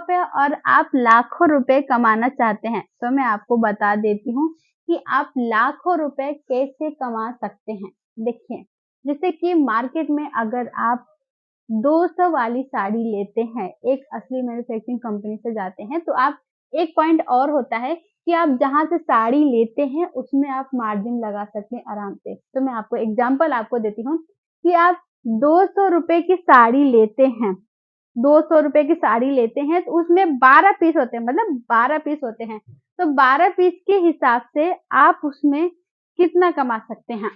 Of है और आप लाखों रुपए कमाना चाहते हैं, तो मैं आपको बता देती हूँ कि आप लाखों रुपए कैसे कमा सकते हैं। देखिए, जैसे कि मार्केट में अगर आप 200 वाली साड़ी लेते हैं, एक असली मैन्युफैक्चरिंग कंपनी से जाते हैं, तो आप एक पॉइंट और होता है कि आप जहाँ से साड़ी लेते हैं उसमें आप मार्जिन लगा सकते हैं आराम से। तो मैं आपको एग्जांपल आपको देती हूँ कि आप 200 रुपए की साड़ी लेते हैं, 200 रुपए की साड़ी लेते हैं तो उसमें 12 पीस होते हैं, मतलब 12 पीस होते हैं, तो 12 पीस के हिसाब से आप उसमें कितना कमा सकते हैं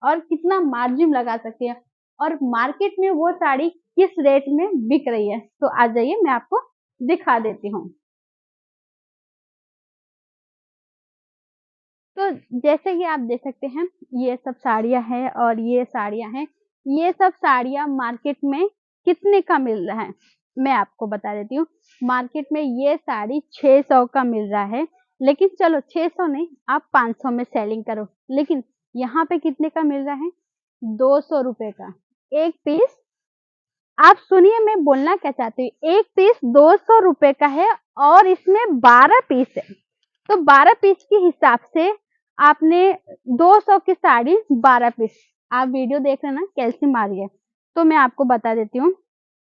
और कितना मार्जिन लगा सकते हैं और मार्केट में वो साड़ी किस रेट में बिक रही है। तो आ जाइए मैं आपको दिखा देती हूँ। तो जैसे कि आप देख सकते हैं, ये सब साड़ियाँ हैं और ये साड़ियाँ हैं। ये सब साड़ियाँ मार्केट में कितने का मिल रहा है, मैं आपको बता देती हूँ। मार्केट में ये साड़ी 600 का मिल रहा है, लेकिन चलो 600 नहीं, आप 500 में सेलिंग करो। लेकिन यहाँ पे कितने का मिल रहा है? 200 रुपए का एक पीस। आप सुनिए मैं बोलना क्या चाहती हूँ, एक पीस 200 रुपए का है और इसमें 12 पीस है। तो 12 पीस के हिसाब से आपने 200 की साड़ी 12 पीस, आप वीडियो देख रहे हैं ना कैसे मारी है, तो मैं आपको बता देती हूँ।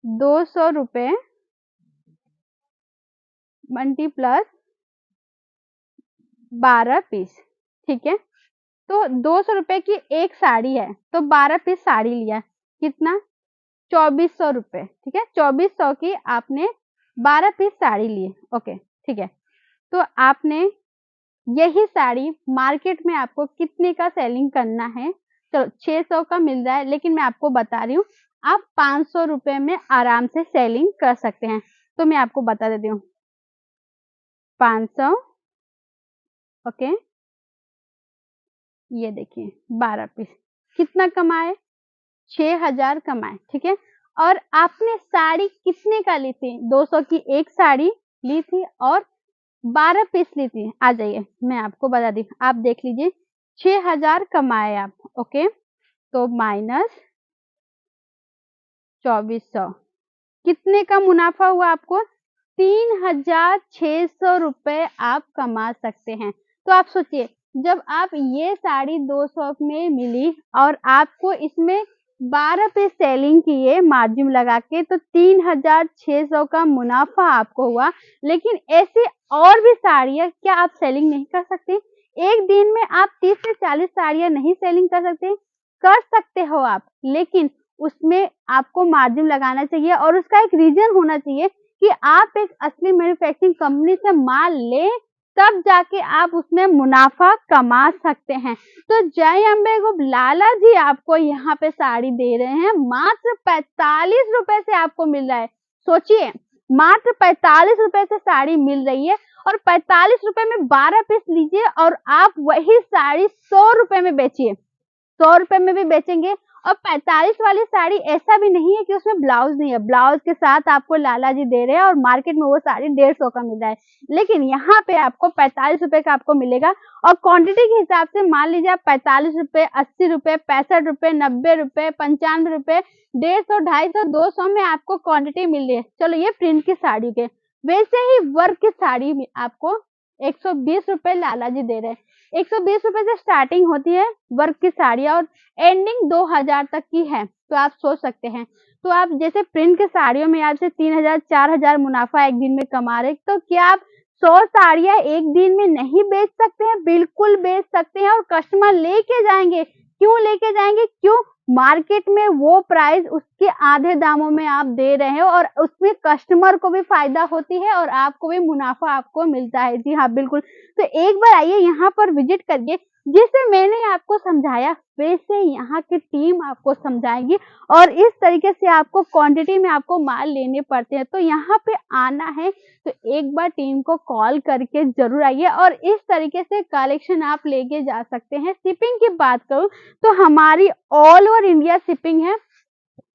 200 रुपए मल्टी प्लस 12 पीस, ठीक है। तो 200 रुपए की एक साड़ी है, तो 12 पीस साड़ी लिया, कितना? 2400 रुपए, ठीक है। 2400 की आपने 12 पीस साड़ी लिए, ओके ठीक है। तो आपने यही साड़ी मार्केट में आपको कितने का सेलिंग करना है? तो 600 का मिल रहा है, लेकिन मैं आपको बता रही हूँ आप 500 रुपए में आराम से सेलिंग कर सकते हैं। तो मैं आपको बता देती हूँ, 500, ओके, ये देखिए 12 पीस कितना कमाए? 6000 कमाए, ठीक है। और आपने साड़ी कितने का ली थी? 200 की एक साड़ी ली थी और 12 पीस ली थी। आ जाइए मैं आपको बता दी, आप देख लीजिए 6000 कमाए आप, ओके। तो माइनस 2400, कितने का मुनाफा हुआ आपको? 3600 रुपए आप कमा सकते हैं। तो आप सोचिए, जब आप ये साड़ी 200 में मिली और आपको इसमें 12 पे सेलिंग किए मार्जिन लगा के, तो 3600 का मुनाफा आपको हुआ। लेकिन ऐसी और भी साड़ियाँ क्या आप सेलिंग नहीं कर सकते? एक दिन में आप 30 से 40 साड़ियाँ नहीं सेलिंग कर सकते? कर सकते हो आप, लेकिन उसमें आपको मार्जिन लगाना चाहिए और उसका एक रीजन होना चाहिए कि आप एक असली मैन्युफैक्चरिंग कंपनी से माल लें, तब जाके आप उसमें मुनाफा कमा सकते हैं। तो जय अम्बे ग्रुप लाला जी आपको यहाँ पे साड़ी दे रहे हैं, मात्र 45 रुपए से आपको मिल रहा है। सोचिए, मात्र 45 रुपए से साड़ी मिल रही है और 45 रुपए में 12 पीस लीजिए और आप वही साड़ी 100 रुपए में बेचिए, 100 रुपए में भी बेचेंगे। और 45 वाली साड़ी ऐसा भी नहीं है कि उसमें ब्लाउज नहीं है, ब्लाउज के साथ आपको लाला जी दे रहे हैं और मार्केट में वो साड़ी 150 का मिल रहा है, लेकिन यहाँ पे आपको 45 रुपए का आपको मिलेगा। और क्वांटिटी के हिसाब से मान लीजिए आप 45 रुपए, 80 रुपए, 65 रुपए, 90 रुपए, 95 रुपए, 150, 250, 200 में आपको क्वांटिटी मिल रही है। चलो ये प्रिंट की साड़ी के, वैसे ही वर्क की साड़ी में आपको 120 रुपए लाला जी दे रहे हैं। 120 रुपए से स्टार्टिंग होती है वर्क की साड़ियाँ और एंडिंग 2000 तक की है। तो आप सोच सकते हैं, तो आप जैसे प्रिंट की साड़ियों में आपसे 3000 4000 मुनाफा एक दिन में कमा रहे, तो क्या आप 100 साड़ियाँ एक दिन में नहीं बेच सकते हैं? बिल्कुल बेच सकते हैं और कस्टमर लेके जाएंगे। क्यों लेके जाएंगे? क्यों? मार्केट में वो प्राइस उसके आधे दामों में आप दे रहे हो और उसमें कस्टमर को भी फायदा होती है और आपको भी मुनाफा आपको मिलता है। जी हाँ, बिल्कुल। तो एक बार आइए यहाँ पर विजिट करिए, जैसे मैंने आपको समझाया वैसे यहाँ की टीम आपको समझाएगी और इस तरीके से आपको क्वांटिटी में आपको माल लेने पड़ते हैं। तो यहाँ पे आना है तो एक बार टीम को कॉल करके जरूर आइए और इस तरीके से कलेक्शन आप लेके जा सकते हैं। शिपिंग की बात करूँ तो हमारी ऑल ओवर इंडिया शिपिंग है,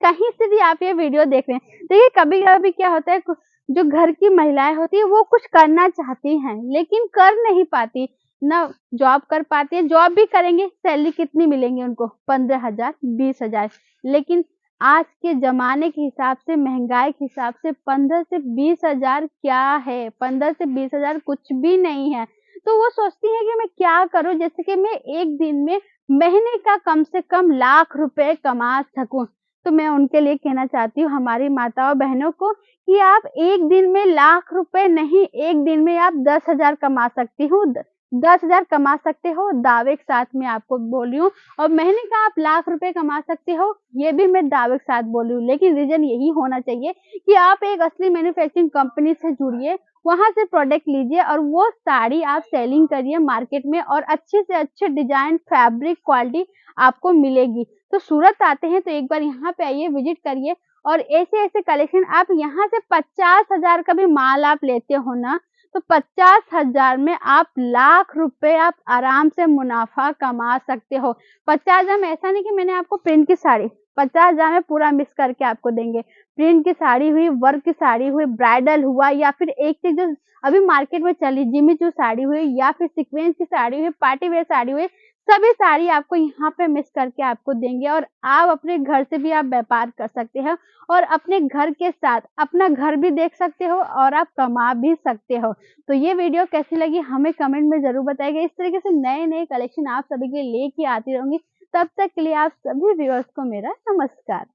कहीं से भी आप ये वीडियो देख रहे हैं। देखिए कभी कभी क्या होता है, जो घर की महिलाएं होती है वो कुछ करना चाहती हैं लेकिन कर नहीं पाती, ना जॉब कर पाती है, जॉब भी करेंगे सैलरी कितनी मिलेंगी उनको? 15,000 20,000। लेकिन आज के ज़माने के हिसाब से, महँगाई के हिसाब से 15 से 20 हज़ार क्या है? 15 से 20 हज़ार कुछ भी नहीं है। तो वो सोचती हैं कि मैं क्या करूँ, जैसे कि मैं एक दिन में महीने का कम से कम लाख रुपए कमा सकूँ। तो मैं उनके लिए कहना चाहती हूँ, हमारी माताओं बहनों को, कि आप एक दिन में लाख रुपए नहीं, एक दिन में आप 10,000 कमा सकती हो, 10,000 कमा सकते हो, दावे के साथ मैं आपको बोल रही हूँ। और महीने का आप लाख रुपए कमा सकते हो, ये भी मैं दावे के साथ बोल रही हूँ। लेकिन रीज़न यही होना चाहिए कि आप एक असली मैन्युफैक्चरिंग कंपनी से जुड़िए, वहाँ से प्रोडक्ट लीजिए और वो साड़ी आप सेलिंग करिए मार्केट में, और अच्छे से अच्छे डिज़ाइन, फैब्रिक, क्वालिटी आपको मिलेगी। तो सूरत आते हैं तो एक बार यहाँ पे आइए, विज़िट करिए, और ऐसे-ऐसे कलेक्शन आप यहाँ से 50,000 का भी माल आप लेते हो ना, तो 50,000 में आप लाख रुपए आप आराम से मुनाफ़ा कमा सकते हो। 50,000 में ऐसा नहीं कि मैंने आपको प्रिंट की साड़ी, 50,000 में पूरा मिक्स करके आपको देंगे। प्रिंट की साड़ी हुई, वर्क की साड़ी हुई, ब्राइडल हुआ, या फिर एक चीज़ जो अभी मार्केट में चली जिमीचू साड़ी हुई, या फिर सीक्वेंस की साड़ी हुई, पार्टी वेयर साड़ी हुई, सभी साड़ी आपको यहाँ पे मिक्स करके आपको देंगे, और आप अपने घर से भी आप व्यापार कर सकते हो, और अपने घर के साथ अपना घर भी देख सकते हो और आप कमा भी सकते हो। तो ये वीडियो कैसी लगी हमें कमेंट में ज़रूर बताइएगा। इस तरीके से नए-नए कलेक्शन आप सभी के लिए लेके आती रहूँगी। तब तक के लिए आप सभी व्यूअर्स को मेरा नमस्कार।